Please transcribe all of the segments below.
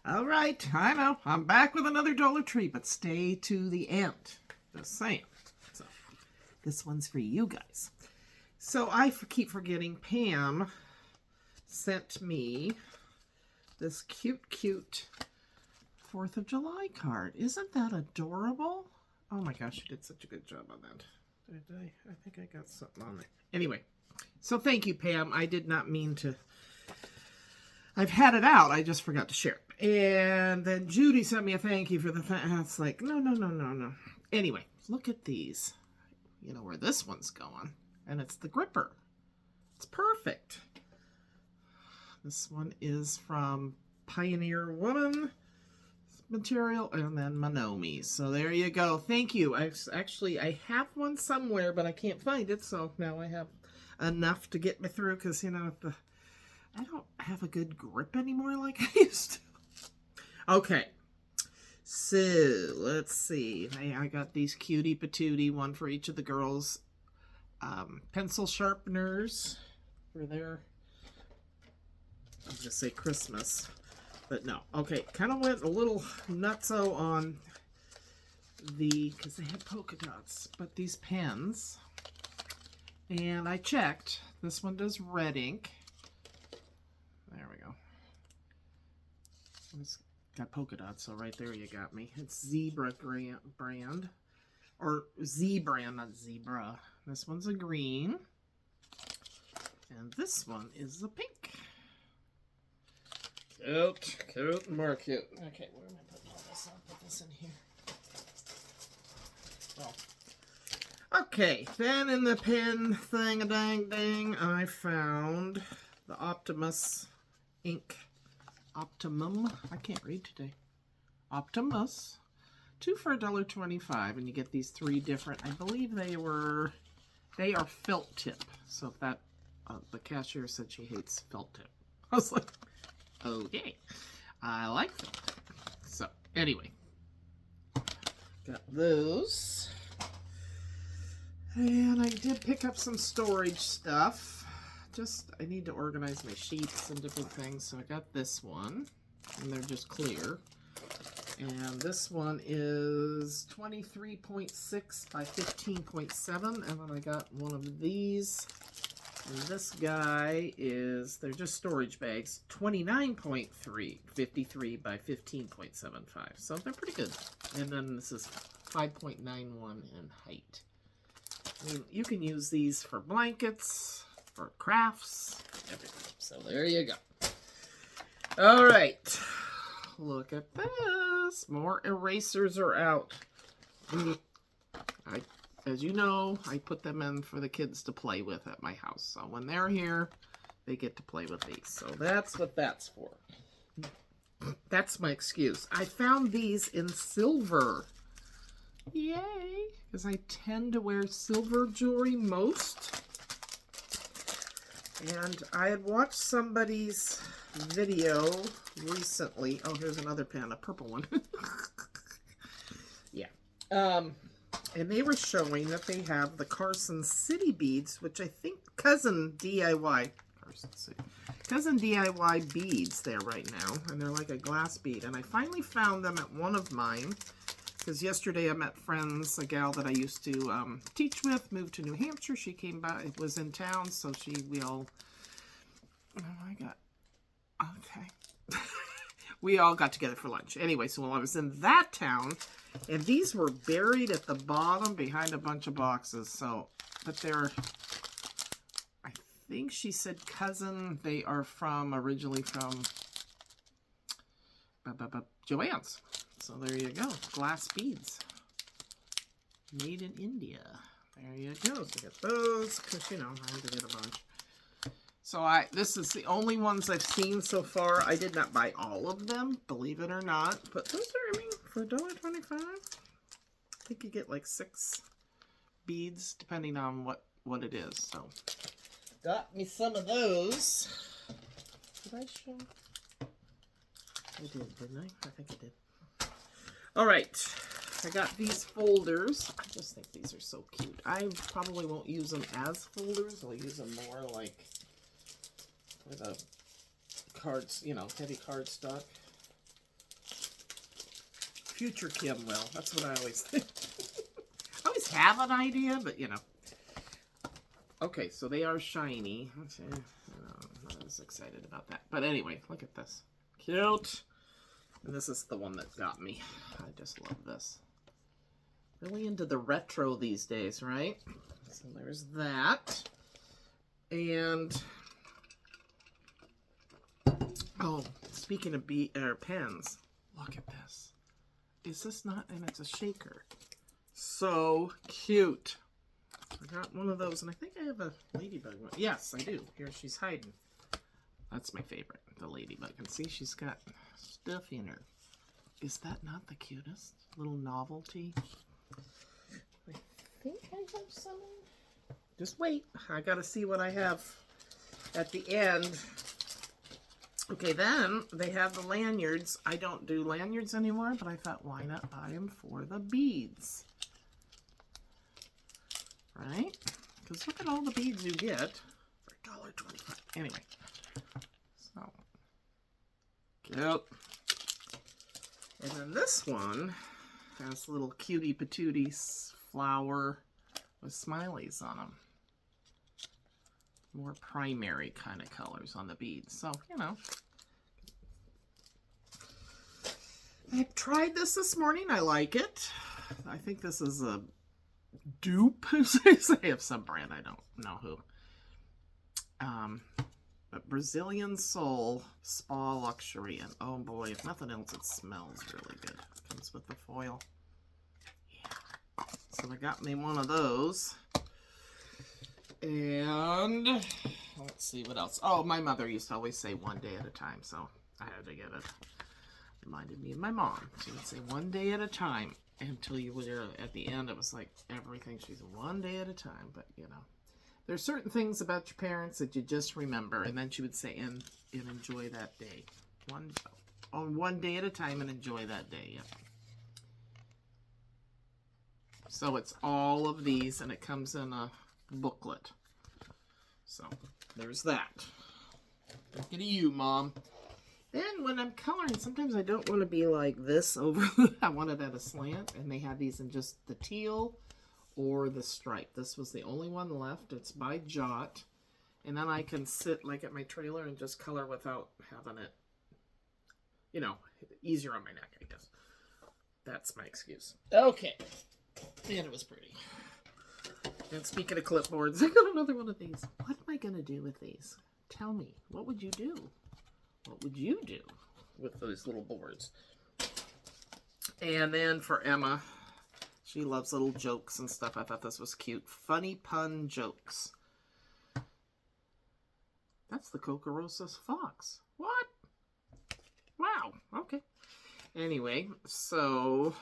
All right, I know. I'm back with another Dollar Tree, but stay to the end. Just saying. So, this one's for you guys. So, I keep forgetting Pam sent me this cute 4th of July card. Isn't that adorable? Oh my gosh, you did such a good job on that. I think I got something on it. Anyway, so thank you, Pam. I did not mean to. I've had it out. I just forgot to share it. And then Judy sent me a thank you for the It's like, no. Anyway, look at these. You know where this one's going. And it's the gripper. It's perfect. This one is from Pioneer Woman material and then Monomi. So there you go. Thank you. I have one somewhere, but I can't find it. So now I have enough to get me through because, you know, I don't have a good grip anymore like I used to. Okay. So, let's see. I got these cutie patootie, one for each of the girls. Pencil sharpeners for their, I was going to say Christmas, but no. Okay, kind of went a little nutso on because they had polka dots, but these pens, and I checked. This one does red ink. There we go. It's got polka dots, so right there you got me. It's Zebra brand. Or Z brand, not Zebra. This one's a green. And this one is a pink. Cute, more cute. Okay, where am I putting all this? I'll put this in here. Oh. Okay, then in the pen thing-a-dang-dang, I found the Optimus ink. Optimum. I can't read today. Optimus. 2 for $1.25, and you get these 3 different. I believe they are felt tip. So if that the cashier said she hates felt tip. I was like, okay, I like them. So anyway, got those, and I did pick up some storage stuff. I need to organize my sheets and different things. So I got this one, and they're just clear. And this one is 23.6 by 15.7. And then I got one of these. And this guy they're just storage bags, 29.3, 53 by 15.75. So they're pretty good. And then this is 5.91 in height. I mean, you can use these for blankets, for crafts, everything. So there you go. All right. Look at this. More erasers are out. As you know, I put them in for the kids to play with at my house. So when they're here, they get to play with these. So that's what that's for. That's my excuse. I found these in silver. Yay! Because I tend to wear silver jewelry most. And I had watched somebody's video recently. Oh, here's another pen, a purple one. Yeah. And they were showing that they have the Carson City beads, which I think Cousin DIY beads there right now. And they're like a glass bead. And I finally found them at one of mine. Because yesterday I met friends, a gal that I used to teach with, moved to New Hampshire. She came by, was in town, so we all got together for lunch. Anyway, so while I was in that town, and these were buried at the bottom behind a bunch of boxes. So, but I think she said cousin. They are originally from Joann's. So there you go. Glass beads. Made in India. There you go. So get those, because, you know, I had to get a bunch. So this is the only ones I've seen so far. I did not buy all of them, believe it or not. But those are, I mean, for $1.25, I think you get like 6 beads, depending on what it is. So, got me some of those. Did I show? I did, didn't I? I think I did. All right. I got these folders. I just think these are so cute. I probably won't use them as folders. I'll use them more like for the cards, you know, heavy cardstock. Future Kim will. That's what I always think. I always have an idea, but you know. Okay, so they are shiny. I'm not as excited about that. But anyway, look at this. Cute. And this is the one that got me. I just love this. Really into the retro these days, right? So there's that. And oh, speaking of pens, look at this. Is this not? And it's a shaker. So cute. I got one of those, and I think I have a ladybug one. Yes, I do. Here she's hiding. That's my favorite, the ladybug. And see, she's got stuff in her. Is that not the cutest? Little novelty. I think I have some. Just wait. I gotta see what I have at the end. Okay, then they have the lanyards. I don't do lanyards anymore, but I thought, why not buy them for the beads? Right? Because look at all the beads you get for $1.25. Anyway. So, cute. And then this one has little cutie patootie flower with smileys on them. More primary kind of colors on the beads. So, you know. I tried this morning. I like it. I think this is a dupe. They have some brand. I don't know who. But Brazilian Soul Spa Luxury. And oh boy, if nothing else, it smells really good. Comes with the foil. Yeah. So they got me one of those. And let's see what else. Oh, my mother used to always say one day at a time, so I had to get it. Reminded me of my mom. She would say one day at a time until you were at the end. It was like everything. She's one day at a time, but you know. There's certain things about your parents that you just remember, and then she would say, and enjoy that day. One day at a time and enjoy that day. Yep. So it's all of these, and it comes in a booklet. So there's that. Look at you, Mom. Then when I'm coloring, sometimes I don't want to be like this over. I want it at a slant, and they have these in just the teal or the stripe. This was the only one left. It's by Jot. And then I can sit like at my trailer and just color without having it, you know, easier on my neck, I guess. That's my excuse. Okay. And it was pretty. And speaking of clipboards, I got another one of these. What am I going to do with these? Tell me. What would you do? What would you do with those little boards? And then for Emma, she loves little jokes and stuff. I thought this was cute. Funny pun jokes. That's the Cocorosas fox. What? Wow. Okay. Anyway, so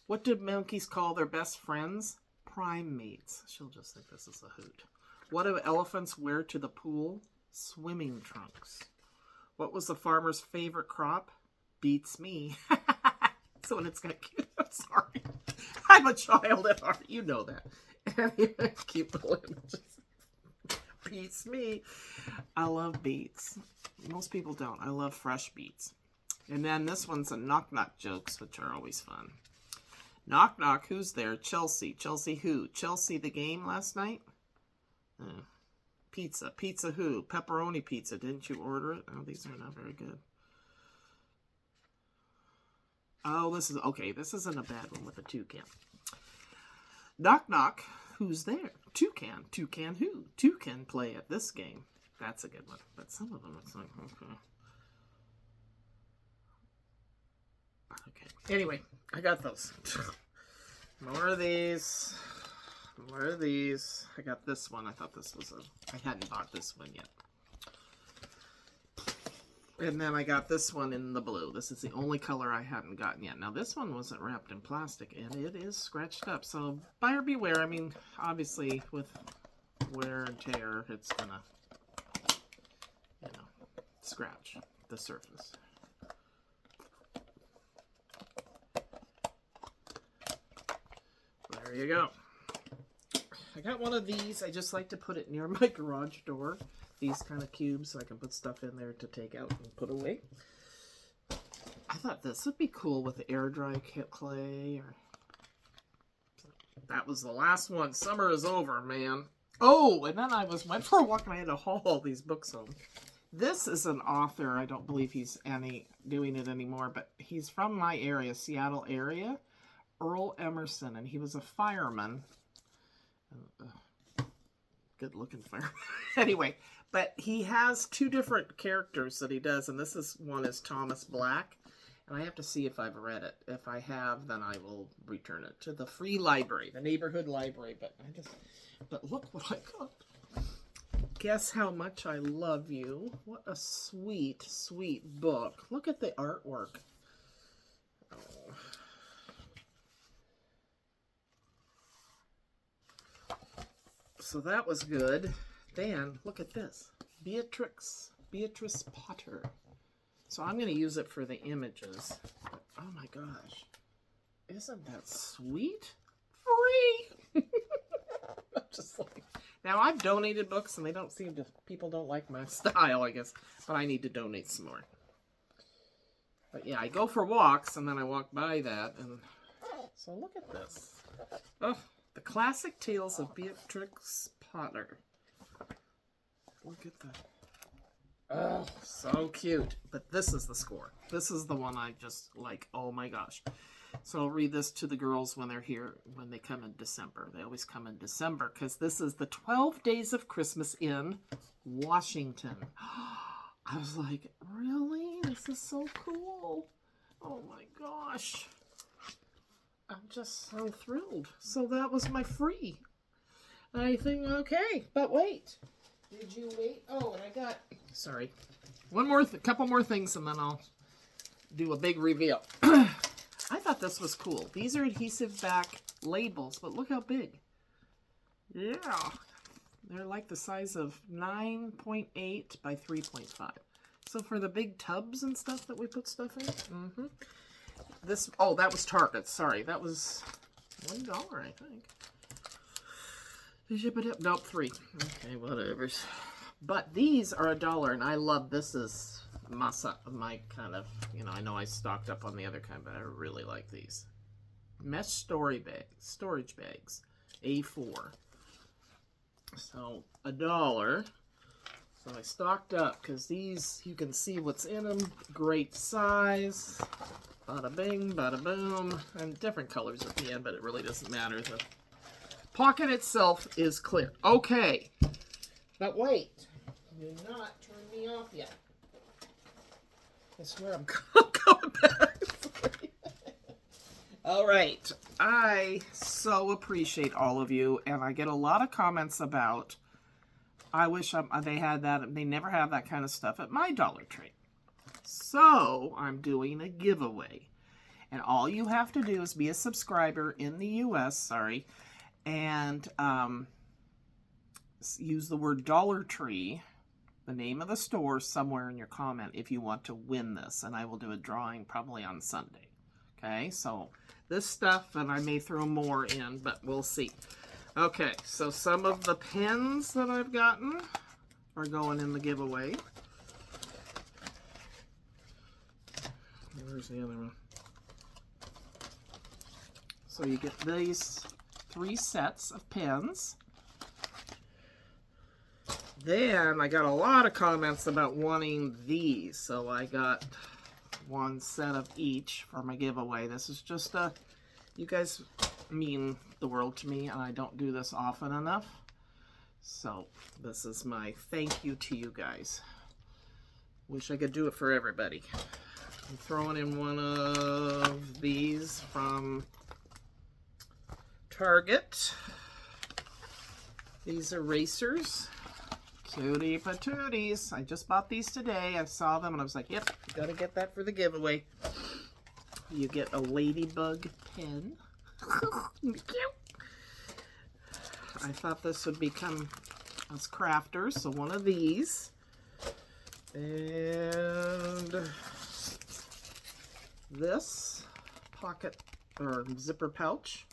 what do monkeys call their best friends? Primates. She'll just think this is a hoot. What do elephants wear to the pool? Swimming trunks. What was the farmer's favorite crop? Beats me. So when it's got cute, I'm sorry. I'm a child at heart. You know that. Cute little images. Beats me. I love beets. Most people don't. I love fresh beets. And then this one's a knock-knock jokes, which are always fun. Knock, knock. Who's there? Chelsea. Chelsea who? Chelsea the game last night? Pizza. Pizza who? Pepperoni pizza. Didn't you order it? Oh, these are not very good. Oh, this is... Okay, this isn't a bad one with a toucan. Knock, knock. Who's there? Toucan. Toucan who? Toucan play at this game. That's a good one. But some of them, it's like, okay. Okay. Anyway, I got those. More of these. More of these. I got this one. I thought this was a... I hadn't bought this one yet. And then I got this one in the blue. This is the only color I hadn't gotten yet. Now, this one wasn't wrapped in plastic, and it is scratched up. So, buyer beware. I mean, obviously, with wear and tear, it's gonna, you know, scratch the surface. There you go. I got one of these. I just like to put it near my garage door. These kind of cubes, so I can put stuff in there to take out and put away. I thought this would be cool with the air dry clay. That was the last one. Summer is over, man. Oh, and then I went for a walk and I had to haul all these books home. This is an author. I don't believe he's doing it anymore, but he's from my area, Seattle area. Earl Emerson, and he was a fireman. Good looking fireman. Anyway, but he has 2 different characters that he does, and one is Thomas Black. And I have to see if I've read it. If I have, then I will return it to the free library, the neighborhood library. But look what I got. Guess how much I love you. What a sweet, sweet book. Look at the artwork. Oh. So that was good. Then, look at this. Beatrice Potter. So I'm going to use it for the images. But, oh my gosh. Isn't that sweet? Free! I'm just like... Now, I've donated books, and they don't seem to... People don't like my style, I guess. But I need to donate some more. But yeah, I go for walks, and then I walk by that, and... So look at this. Oh, the classic tales of Beatrix Potter. Look at that. Oh, so cute. But this is the score. This is the one I just like. Oh my gosh. So I'll read this to the girls when they're here, when they come in December. They always come in December because this is the 12 Days of Christmas in Washington. I was like, really? This is so cool. Oh my gosh. I'm just so thrilled. So that was my free. I think, okay, but wait. Did you wait? Oh, and I got, sorry, couple more things, and then I'll do a big reveal. I thought this was cool. These are adhesive back labels, but look how big. Yeah. They're like the size of 9.8 by 3.5. So for the big tubs and stuff that we put stuff in. Oh, that was Target. Sorry, that was $1, I think. Nope, 3. Okay, whatever. But these are $1, and I love this. Is my kind of, I know I stocked up on the other kind, but I really like these. Mesh storage bags, A4. So $1. So I stocked up because these, you can see what's in them. Great size. Bada bing, bada boom. And different colors at the end, but it really doesn't matter. The pocket itself is clear. Okay. But wait. Do not turn me off yet. I swear I'm going back. All right. I so appreciate all of you, and I get a lot of comments about, I wish they had that. They never have that kind of stuff at my Dollar Tree. So I'm doing a giveaway. And all you have to do is be a subscriber in the U.S., and use the word Dollar Tree, the name of the store, somewhere in your comment if you want to win this. And I will do a drawing probably on Sunday. Okay, so this stuff, and I may throw more in, but we'll see. Okay, so some of the pens that I've gotten are going in the giveaway. Where's the other one? So you get these 3 sets of pens. Then I got a lot of comments about wanting these, so I got 1 set of each for my giveaway. This is just you guys mean the world to me, and I don't do this often enough. So this is my thank you to you guys. Wish I could do it for everybody. I'm throwing in one of these from Target. These erasers. Cutie patooties. I just bought these today. I saw them and I was like, yep, gotta get that for the giveaway. You get a ladybug pen. Cute. I thought this would become us crafters, so one of these. And this pocket or zipper pouch.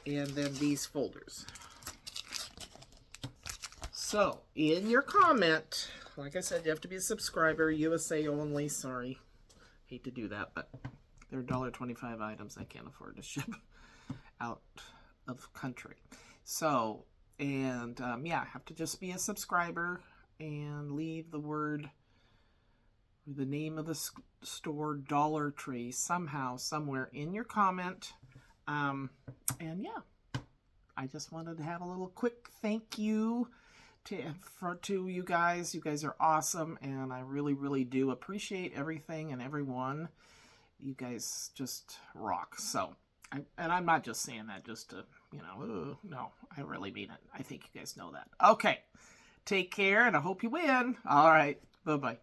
And then these folders. So, in your comment, like I said, you have to be a subscriber, USA only, sorry. Hate to do that, but they're $1.25 items I can't afford to ship out of country. So, and yeah, have to just be a subscriber and leave the word, the name of the store, Dollar Tree, somehow, somewhere in your comment. And yeah, I just wanted to have a little quick thank you to you guys. You guys are awesome, and I really, really do appreciate everything and everyone. You guys just rock. So, and I'm not just saying that just to, you know, no, I really mean it. I think you guys know that. Okay, take care, and I hope you win. All right, bye-bye.